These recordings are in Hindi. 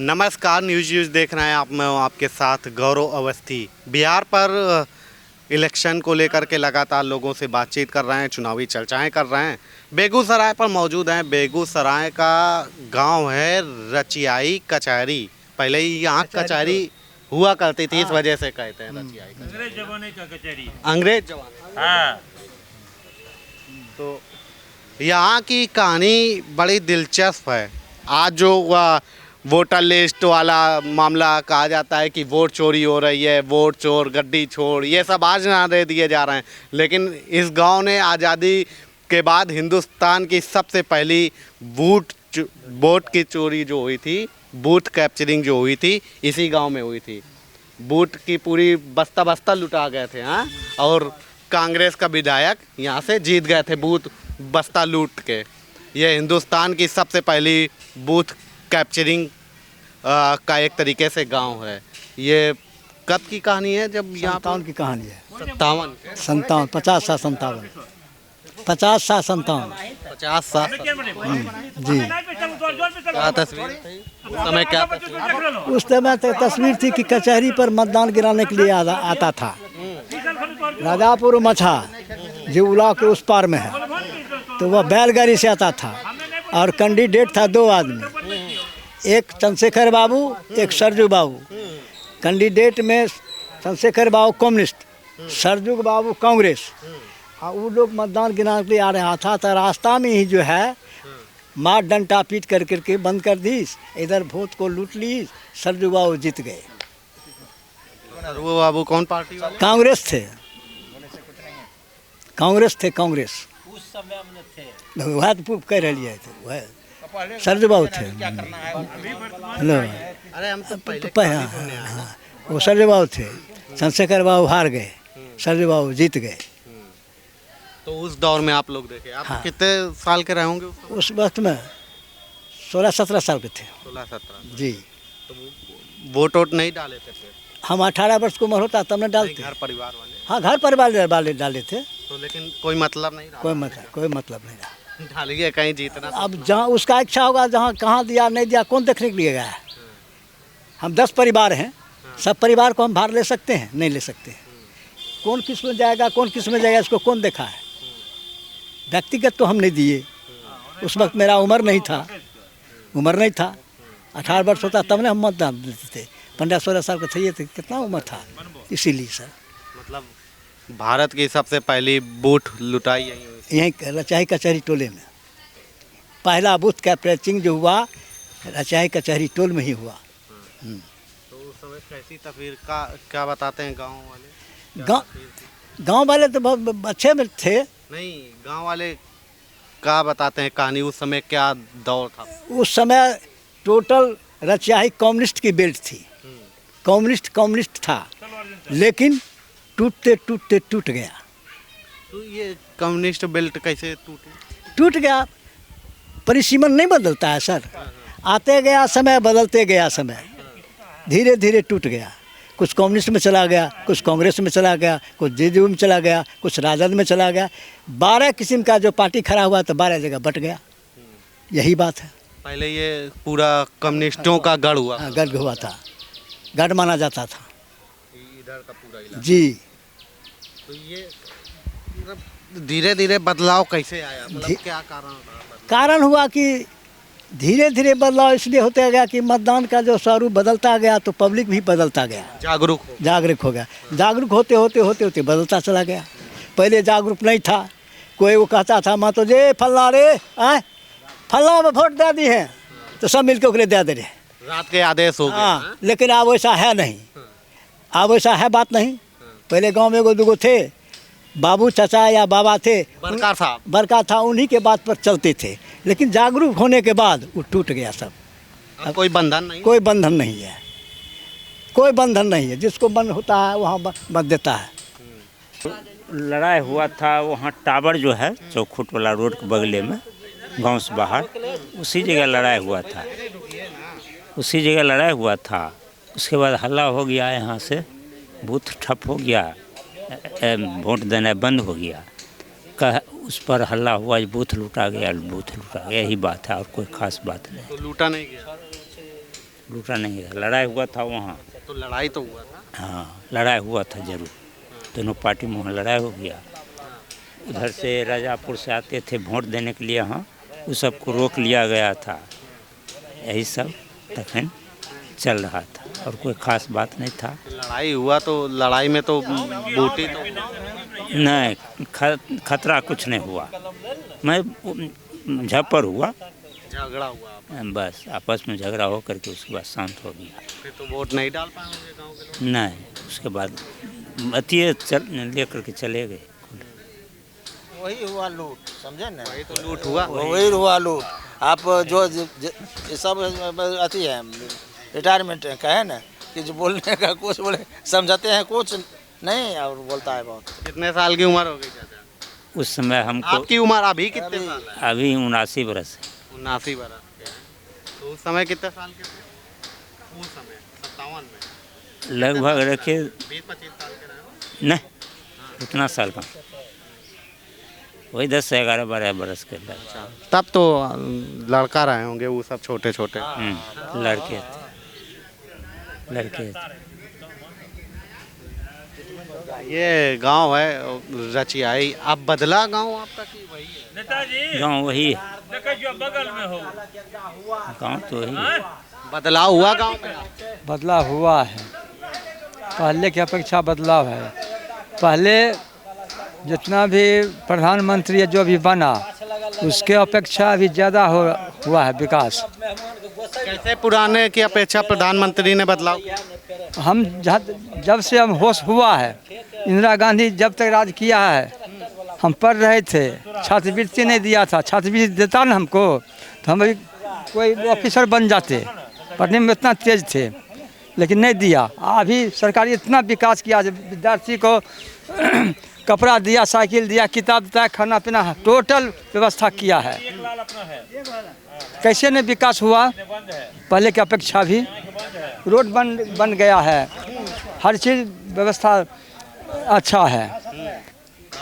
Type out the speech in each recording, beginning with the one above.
नमस्कार, न्यूज़ देख रहे हैं आप। मैं हूं आपके साथ गौरव अवस्थी। बिहार पर इलेक्शन को लेकर के लगातार लोगों से बातचीत कर रहे हैं, चुनावी चर्चाएं कर रहे हैं। बेगूसराय पर मौजूद हैं। बेगूसराय का गांव है रचियाई कचहरी। पहले ही यहाँ कचहरी हुआ करती थी, इस वजह से कहते हैं रचियाई। अंग्रेज जमाने का कचहरी। अंग्रेज जमाने। हाँ। तो यहाँ की कहानी बड़ी दिलचस्प है। आज जो वोटर लिस्ट वाला मामला कहा जाता है कि वोट चोरी हो रही है, वोट चोर, गड्डी चोर, ये सब आज ना दे दिए जा रहे हैं। लेकिन इस गांव ने आज़ादी के बाद हिंदुस्तान की सबसे पहली वोट की चोरी जो हुई थी, बूथ कैप्चरिंग जो हुई थी, इसी गांव में हुई थी। बूथ की पूरी बस्ता बस्ता लुटा गए थे। हाँ, और कांग्रेस का विधायक यहाँ से जीत गए थे बूथ बस्ता लूट के। ये हिंदुस्तान की सबसे पहली बूथ कैप्चरिंग का एक तरीके से गांव है। ये कब की कहानी है? जब यहाँ संतावन की कहानी है। 57 57 50 सात 57 50 सात 57 50 साल जी। क्या तस्वीर थी उस समय? क्या तस्वीर? उस समय तक तस्वीर थी कि कचहरी पर मतदान गिराने के लिए आता था। राजापुर मछा जो उलाव के उस पार में है, तो वह बैलगाड़ी से आता था और कैंडिडेट था 2 आदमी, एक चंद्रशेखर बाबू, एक सरजू बाबू। कैंडिडेट में चंद्रशेखर बाबू कम्युनिस्ट, सरजू बाबू कांग्रेस। और वो लोग मतदान गिराने के लिए आ रहा था, तो रास्ता में ही जो है मार डंटा पीट करके बंद कर दी। इधर वोट को लूट ली, सरजू बाबू जीत गए। वो बाबू कौन पार्टी वाले? कांग्रेस थे, कांग्रेस थे, कांग्रेस उस समय में थे। वह तो कह रही है, वह सरजू बाबू थे। हेलो, अरे हम तो पहले हाँ, वो सरजू बाबू थे। चंद्रशेखर बाबू हार गए, सरजू बाबू जीत गए। तो उस दौर में आप लोग देखे, आप हाँ। कितने साल के रहे होंगे उस वक्त में 16-17 साल के थे 16-17? जी। तो वोट वोट नहीं डाले थे फिर? हम 18 वर्ष की उम्र होता तब न डालते। घर परिवार वाले? हाँ, घर परिवार वाले डाले थे। तो लेकिन कोई मतलब नहीं रहा? कोई मतलब नहीं रहा। डालिए कहीं जीतना। अब जहाँ उसका इच्छा होगा, जहाँ कहाँ दिया नहीं दिया कौन देखने के लिए गया है? हम 10 परिवार हैं, सब परिवार को हम भार ले सकते हैं? नहीं ले सकते हैं। कौन किस में जाएगा, कौन किस में जाएगा, इसको कौन देखा है? व्यक्तिगत तो हम नहीं दिए। उस वक्त मेरा उम्र नहीं था, 18 वर्ष होता तब ने हम मतदान देते थे। 15-16 साल के थे, थे कितना उम्र था, इसीलिए सर। मतलब भारत की सबसे पहली बूथ लुटाई यहीं हुई थी? यहीं रचाई कचहरी टोले में पहला बूथ कैप्चरिंग जो हुआ, रचाई कचहरी टोल में ही हुआ। तो उस समय कैसी तस्वीर का क्या बताते हैं गांव वाले? गांव वाले तो बहुत अच्छे में थे। नहीं, गांव वाले क्या बताते हैं कहानी? उस समय क्या दौर था? उस समय टोटल रचाई कम्युनिस्ट की बेल्ट थी। कम्युनिस्ट था, लेकिन टूटते टूटते टूट गया। तो ये कम्युनिस्ट बेल्ट कैसे टूटे? टूट गया। परिसीमन नहीं बदलता है सर, आते गया समय, बदलते गया समय, धीरे धीरे टूट गया। कुछ कम्युनिस्ट में चला गया, कुछ कांग्रेस में चला गया, कुछ जेडीयू में चला गया, कुछ राजद में चला गया। 12 किस्म का जो पार्टी खड़ा हुआ तो 12 जगह बट गया। यही बात है। पहले ये पूरा कम्युनिस्टों का गढ़ हुआ? हाँ, गढ़ हुआ था, गढ़ माना जाता था इधर का पूरा इलाका। जी। तो ये धीरे धीरे बदलाव कैसे आया? मतलब क्या कारण रहा? कारण हुआ कि धीरे धीरे बदलाव इसलिए होता गया कि मतदान का जो स्वरूप बदलता गया तो पब्लिक भी बदलता गया, जागरूक हो गया। जागरूक होते होते होते होते बदलता चला गया। पहले जागरूक नहीं था। कोई वो कहता था माँ तो जे फल्ला रे आए फल्ला में वोट दे दी है, तो सब मिलकर ओकरे दे दे रहे, रात के आदेश हो गए। हाँ, लेकिन अब वैसा है नहीं। अब वैसा है बात नहीं। पहले गांव में एगो दूगो थे, बाबू चाचा या बाबा थे, बरका था, उन्हीं के बात पर चलते थे। लेकिन जागरूक होने के बाद वो टूट गया सब। अब कोई बंधन नहीं? कोई बंधन नहीं है, कोई बंधन नहीं है। जिसको बंद होता है वहाँ बंध देता है। लड़ाई हुआ था वहाँ टावर जो है चौखुट वाला रोड के बगले में, गांव से बाहर, उसी जगह लड़ाई हुआ था। उसके बाद हल्ला हो गया, यहाँ से बूथ ठप हो गया, वोट देना बंद हो गया। उस पर हल्ला हुआ, बूथ लूटा गया, यही बात है और कोई ख़ास बात नहीं। तो लूटा नहीं गया? लूटा नहीं है। लड़ाई हुआ था वहाँ, तो लड़ाई तो हुआ था। हाँ लड़ाई हुआ था जरूर, दोनों पार्टी में वहाँ लड़ाई हो गया। उधर से राजापुर से आते थे वोट देने के लिए, हाँ उस सबको रोक लिया गया था। यही सब तखन चल रहा था और कोई ख़ास बात नहीं था। लड़ाई हुआ तो लड़ाई में तो बूटी तो नहीं, खतरा कुछ नहीं हुआ, मैं मुजफ्फर हुआ, झगड़ा हुआ, बस आपस में झगड़ा हो करके उसके बाद शांत हो गया। फिर तो वोट नहीं डाल पाएंगे गाँव के लोग। नहीं, उसके बाद अतिये चल ले करके चले गए। वही हुआ लूट, समझे ना, वही तो लूट हुआ। वही हुआ लूट। आप जो ये सब अति है, रिटायरमेंट का है ना, कि जो बोलने का कुछ बोले समझाते हैं कुछ नहीं और बोलता है बहुत। कितने साल की उम्र हो गई चाचा? उस समय हमको आपकी उम्र अभी कितने साल है? अभी 79 बरस है। 79 बरस के हैं। तो उस समय कितने साल के थे? उस समय 57 में लगभग रखे 20-25 साल के रहे हो? नहीं, उतना साल का, वही 10 से 11 12 बरस के लड़का। तब तो लड़का रहे होंगे वो सब छोटे छोटे। लड़के थे, लड़के थे। ये गांव है रचियाई। अब बदला गांव आपका कि वही है? गाँव वही है, गाँव तो वही है। बदलाव हुआ गांव में? बदलाव हुआ है, पहले की अपेक्षा बदलाव है। पहले जितना भी प्रधानमंत्री जो भी बना उसके अपेक्षा अभी ज़्यादा हुआ है विकास। कैसे पुराने की अपेक्षा प्रधानमंत्री ने बदलाव किया? हम जब से हम होश हुआ है, इंदिरा गांधी जब तक राज किया है, हम पढ़ रहे थे, छात्रवृत्ति नहीं दिया था। छात्रवृत्ति देता ना हमको तो हम अभी कोई ऑफिसर बन जाते, पढ़ने में इतना तेज थे, लेकिन नहीं दिया। अभी सरकार इतना विकास किया, विद्यार्थी को कपड़ा दिया, साइकिल दिया, किताब दिया, खाना पीना टोटल व्यवस्था किया है। कैसे नहीं विकास हुआ? पहले की अपेक्षा भी रोड बन गया है, हर चीज़ व्यवस्था अच्छा है।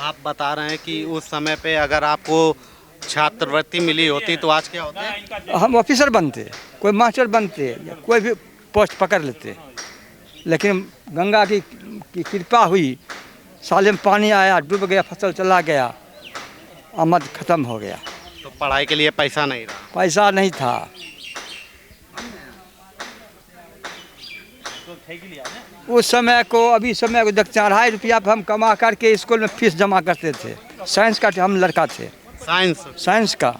आप बता रहे हैं कि उस समय पे अगर आपको छात्रवृत्ति मिली होती तो आज क्या होता? हम ऑफिसर बनते, कोई मास्टर बनते या कोई भी पोस्ट पकड़ लेते, लेकिन गंगा की कृपा हुई, साले में पानी आया, डूब गया, फसल चला गया, आमद खत्म हो गया। तो पढ़ाई के लिए पैसा नहीं रहा। पैसा नहीं था। उस समय को अभी समय को देखते हैं, 2.5 रुपया पर हम कमा करके स्कूल में फीस जमा करते थे। साइंस का हम लड़का थे, साइंस का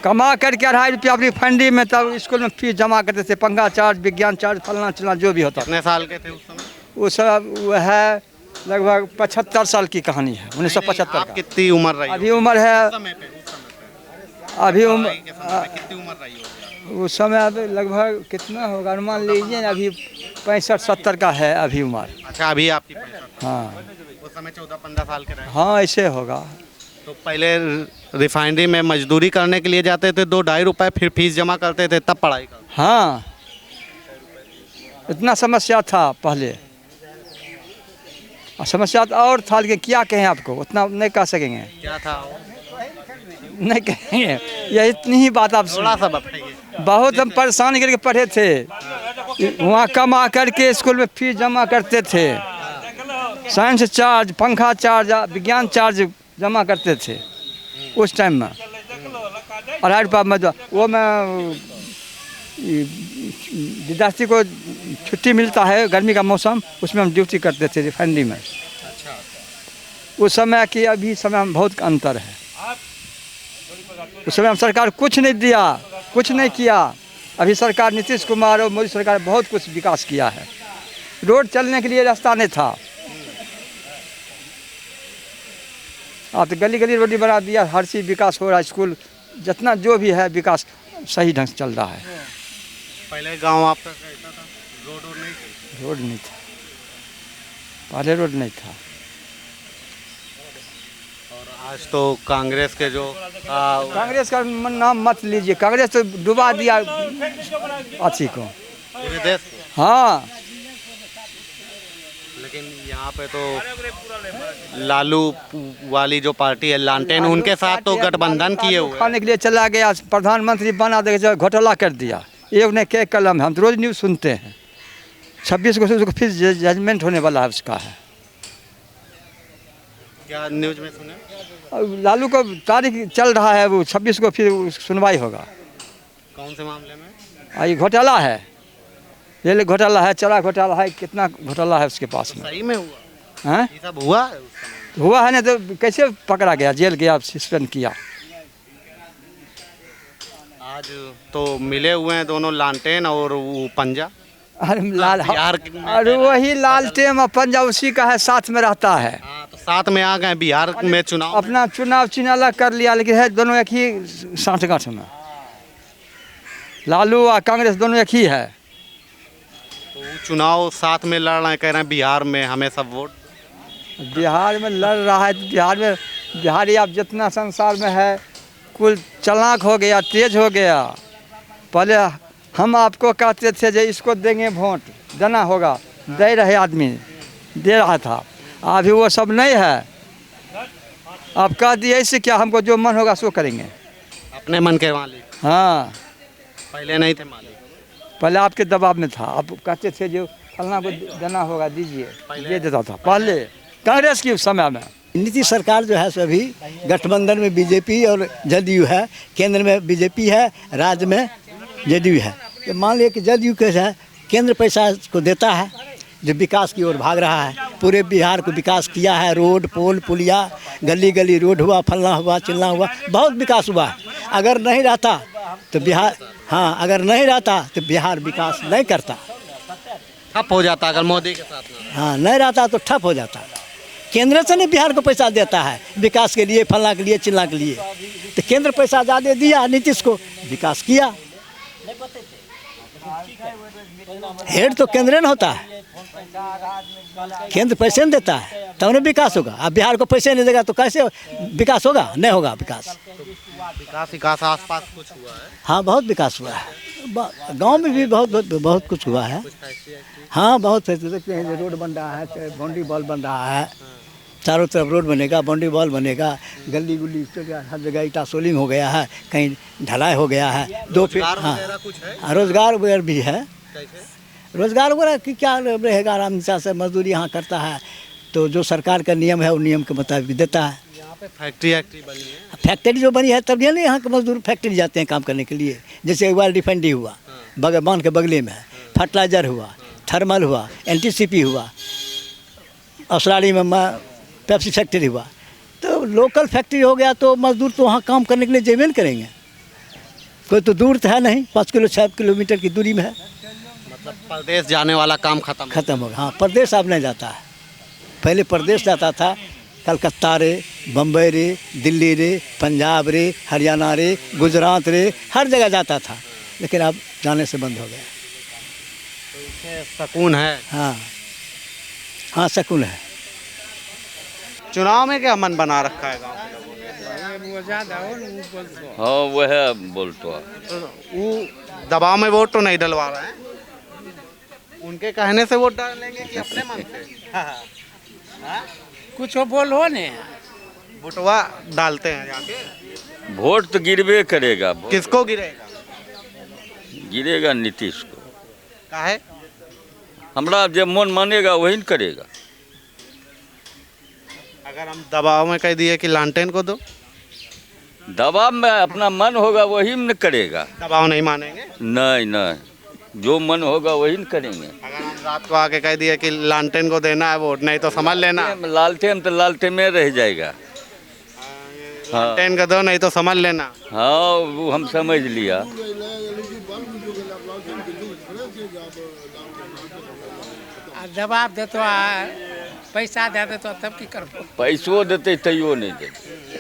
कमा करके 2.5 रुपया अपनी फंडी में तब स्कूल में फीस जमा करते थे। पंखा चार्ज, विज्ञान चार्ज, फलना चलना जो भी होता। कितने साल के थे उस समय? उस समय है लगभग 75 साल की कहानी है, 1975 आप का। कितनी उम्र रही? अभी उम्र है, अभी उम्र कितनी उम्र रही हो? उस समय अभी लगभग कितना होगा अनुमान लीजिए, अभी 65-70 का है अभी उम्र। अच्छा, अभी आपकी 65? हाँ, उस समय 14-15 साल के रहे। हाँ ऐसे होगा। तो पहले रिफाइनरी में मजदूरी करने के लिए जाते थे, 2-2.5 रुपए, फिर फीस जमा करते थे, तब पढ़ाई करते। हाँ, इतना समस्या था पहले, समस्या तो और था, लेकिन क्या कहें आपको, उतना नहीं कह सकेंगे, क्या था? नहीं कहेंगे। यही इतनी ही बात आप थोड़ा सा बताइए। बहुत हम परेशान करके पढ़े थे, वहाँ कमा करके स्कूल में फीस जमा करते थे, साइंस चार्ज, पंखा चार्ज, विज्ञान चार्ज जमा करते थे उस टाइम में। 2.5 रुपया में वो में विद्यार्थी को छुट्टी मिलता है गर्मी का मौसम, उसमें हम ड्यूटी करते थे रिफाइनरी में। उस समय की अभी समय में बहुत अंतर है। उस समय हम सरकार कुछ नहीं दिया, कुछ नहीं किया। अभी सरकार नीतीश कुमार और मोदी सरकार बहुत कुछ विकास किया है। रोड चलने के लिए रास्ता नहीं था, आप तो गली गली रोड बना दिया, हर चीज़ विकास हो रहा है। स्कूल जितना जो भी है विकास सही ढंग से चल रहा है। पहले गांव आपका कैसा था? रोड नहीं थी? रोड नहीं था, पहले रोड नहीं था। और आज तो कांग्रेस के जो कांग्रेस का नाम मत लीजिए, कांग्रेस तो डुबा दिया अच्छी को, पूरे देश को। हाँ, लेकिन यहाँ पे तो लालू वाली जो पार्टी है लालटेन, उनके साथ तो गठबंधन किए हुए। खाने के लिए चला गया, प्रधानमंत्री बना दे घोटाला कर दिया, ये उन्हें क्या कलम है, हम तो रोज़ न्यूज़ सुनते हैं। 26 को उसको फिर जजमेंट होने वाला है उसका है। क्या न्यूज में सुने? और लालू को तारीख चल रहा है, वो 26 को फिर सुनवाई होगा। कौन से मामले में? ये घोटाला है, रेल घोटाला है, चला घोटाला है, कितना घोटाला है उसके पास में। सही में हुआ? हैं? ये सब हुआ है उस समय? हुआ है ना, तो कैसे पकड़ा गया, जेल गया, सस्पेंड किया। आज तो मिले हुए हैं दोनों, लालटेन और वो पंजा। अरे लाल, बिहार अरे वही लालटेन और पंजा उसी का है, साथ में रहता है। हाँ, तो साथ में आ गए बिहार में चुनाव में। अपना चुनाव चिन्ह अलग कर लिया, लेकिन है दोनों एक ही सांठगांठ में। लालू और कांग्रेस दोनों एक ही है। तो वो चुनाव साथ में लड़ रहे हैं, कह रहे हैं बिहार में हमें सब वोट। बिहार में लड़ रहा है, बिहारी आप जितना संसार में है, कुल चालाक हो गया, तेज हो गया। पहले हम आपको कहते थे जो इसको देंगे वोट, देना होगा, दे रहे आदमी, दे रहा था। अभी वो सब नहीं है। आप कह दिए इससे क्या, हमको जो मन होगा सो करेंगे। अपने मन के मालिक। हाँ, पहले नहीं थे मालिक। पहले आपके दबाव में था, आप कहते थे जो फलना को देना होगा दीजिए, ये देता था पहले कांग्रेस की समय में। नीतीश सरकार जो है सो अभी गठबंधन में बीजेपी और जदयू है, केंद्र में बीजेपी है, राज्य में जेडीयू है। तो मान लिया कि जदयू के है, केंद्र पैसा को देता है, जो विकास की ओर भाग रहा है। पूरे बिहार को विकास किया है, रोड पोल पुलिया, गली गली रोड हुआ, फलना हुआ, चिलना हुआ, बहुत विकास हुआ है। अगर नहीं रहता तो बिहार, हाँ, अगर नहीं रहता तो बिहार विकास नहीं करता, ठप हो जाता अगर मोदी के साथ में। हाँ, नहीं रहता तो ठप हो जाता। केंद्र से नहीं बिहार को पैसा देता है विकास के लिए, फलना के लिए, चिल्ला के लिए। तो केंद्र पैसा ज़्यादा दिया नीतीश को, विकास किया। हेड तो केंद्र न होता है, केंद्र पैसे नहीं देता है तब ना विकास होगा। अब बिहार को पैसे नहीं देगा तो कैसे विकास होगा? नहीं होगा विकास। विकास आसपास कुछ हुआ है? हाँ, बहुत विकास हुआ है, गांव में भी बहुत कुछ हुआ है। हाँ, बहुत देखते हैं, रोड बन रहा है, बाउंड्री वॉल बन रहा है, चारों तरफ रोड बनेगा, बाउंड्री वॉल बनेगा, गली गुली हर जगह ईटा सोलिंग हो गया है, कहीं ढलाई हो गया है। दो फिर हाँ, रोजगार वगैरह भी है। रोजगार वगैरह की क्या रहेगा, आराम से मजदूरी यहाँ करता है, तो जो सरकार का नियम है वो नियम के मुताबिक देता है। यहाँ पे फैक्ट्री बनी है। फैक्ट्री जो बनी है तब ये नहीं, यहाँ के मजदूर फैक्ट्री जाते हैं काम करने के लिए। जैसे एक बार रिफाइनरी हुआ बांध के बगले में, फर्टिलाइजर हुआ, थर्मल हुआ, एनटीसीपी हुआ, असराड़ी में पेप्सी फैक्ट्री हुआ। तो लोकल फैक्ट्री हो गया तो मजदूर तो वहाँ काम करने के लिए जेबे करेंगे। कोई तो दूर तो है नहीं, 5 किलो 6 किलोमीटर की दूरी में है। मतलब प्रदेश जाने वाला काम खत्म हो गया। हाँ, प्रदेश अब नहीं जाता है। पहले प्रदेश जाता था, कलकत्ता रे, बम्बई रे, दिल्ली रे, पंजाब रे, हरियाणा रे, गुजरात रे, हर जगह जाता था, लेकिन अब जाने से बंद हो गया। तो इससे सुकून है। हाँ हाँ, सुकून है। चुनाव में क्या मन बना रखा है गाँव के लोगों ने? हाँ, वह बोलतो तो वो दबाव में वोट तो नहीं डलवा रहे हैं, उनके कहने से वोट डालेंगे कि अपने मन से? कुछ बोलो ने, वोटवा डालते हैं जाके। वोट तो गिरबे करेगा। किसको गिरेगा? गिरेगा नीतीश को। काहे? हमरा जब मन मानेगा वही न करेगा। अगर हम दबाव में कह दिए कि लालटेन को दो, दबाव में अपना मन होगा वही न करेगा। दबाव नहीं मानेंगे? नहीं नहीं, जो मन होगा वही न करेंगे। अगर हम रात को आके कह दिए कि लालटेन को देना है वोट, नहीं तो समझ लेना लालटेन तो लालटेन में रह जाएगा। लालटेन का दो, नहीं तो समझ लेना। हाँ, वो हम समझ लिया। जवाब देते पैसा दे देते तब की करबो। पैसो देते तैयो नहीं देते।